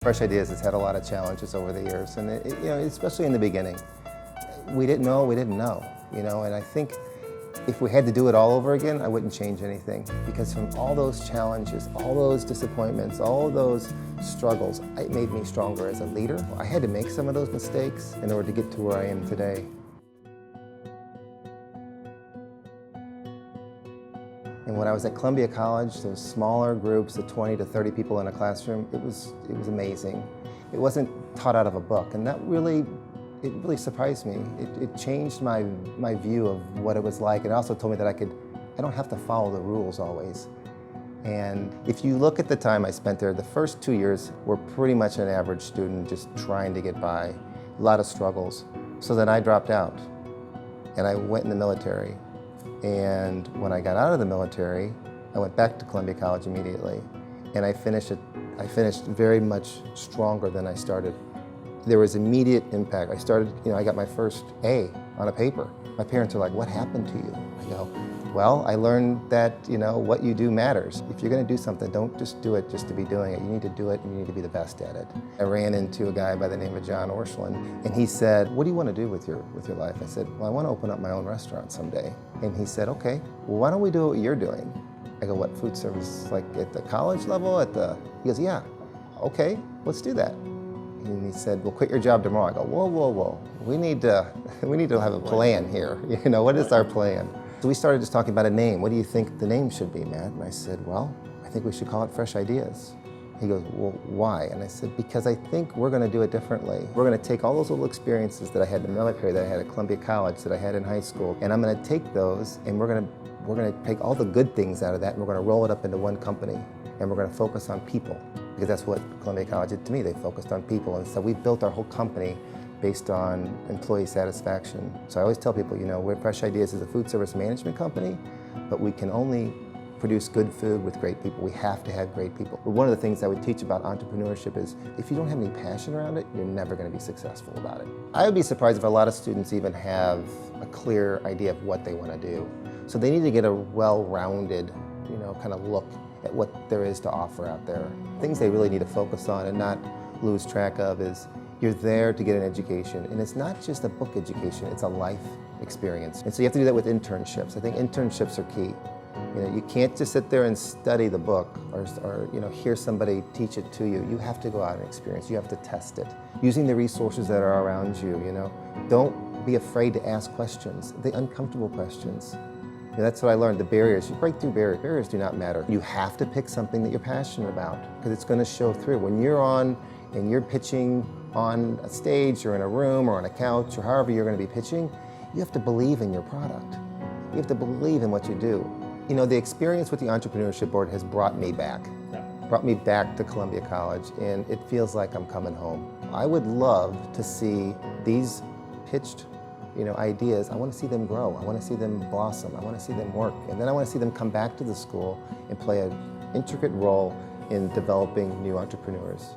Fresh Ideas has had a lot of challenges over the years, and especially in the beginning. We didn't know, and I think if we had to do it all over again, I wouldn't change anything, because from all those challenges, all those disappointments, all those struggles, it made me stronger as a leader. I had to make some of those mistakes in order to get to where I am today. And when I was at Columbia College, those smaller groups of 20 to 30 people in a classroom, it was amazing. It wasn't taught out of a book, and that really surprised me. It changed my view of what it was like. It also told me that I don't have to follow the rules always. And if you look at the time I spent there, the first 2 years were pretty much an average student just trying to get by, a lot of struggles. So then I dropped out and I went in the military. And when I got out of the military, I went back to Columbia College immediately, and I finished very much stronger than I started. There was immediate impact. I got my first A on a paper. My parents are like, "What happened to you?" I go, "Well, I learned that, what you do matters. If you're gonna do something, don't just do it just to be doing it. You need to do it and you need to be the best at it." I ran into a guy by the name of John Orscheln, and he said, "What do you want to do with your life?" I said, "Well, I want to open up my own restaurant someday." And he said, "Okay, well, why don't we do what you're doing?" I go, "What, food service, like at the college level, He goes, "Yeah." "Okay, let's do that." And he said, "Well, quit your job tomorrow." I go, "Whoa. We need to have a plan here. What is our plan?" So we started just talking about a name. "What do you think the name should be, Matt?" And I said, "Well, I think we should call it Fresh Ideas." He goes, "Well, why?" And I said, "Because I think we're going to do it differently. We're going to take all those little experiences that I had in the military, that I had at Columbia College, that I had in high school, and I'm going to take those and we're going to take all the good things out of that, and we're going to roll it up into one company, and we're going to focus on people." Because that's what Columbia College did to me. They focused on people, and so we built our whole company based on employee satisfaction. So I always tell people, Fresh Ideas is a food service management company, but we can only produce good food with great people. We have to have great people. But one of the things I would teach about entrepreneurship is if you don't have any passion around it, you're never going to be successful about it. I would be surprised if a lot of students even have a clear idea of what they want to do. So they need to get a well-rounded, kind of look at what there is to offer out there. Things they really need to focus on and not lose track of is you're there to get an education, and it's not just a book education, it's a life experience. And so you have to do that with internships. I think internships are key. You can't just sit there and study the book or hear somebody teach it to you. You have to go out and experience. You have to test it. Using the resources that are around you, Don't be afraid to ask questions, the uncomfortable questions. That's what I learned, the barriers. You break through barriers. Barriers do not matter. You have to pick something that you're passionate about, because it's going to show through. When you're on and you're pitching on a stage or in a room or on a couch or however you're going to be pitching, you have to believe in your product. You have to believe in what you do. The experience with the Entrepreneurship Board has brought me back. Brought me back to Columbia College, and it feels like I'm coming home. I would love to see these pitched ideas. I want to see them grow. I want to see them blossom. I want to see them work. And then I want to see them come back to the school and play an intricate role in developing new entrepreneurs.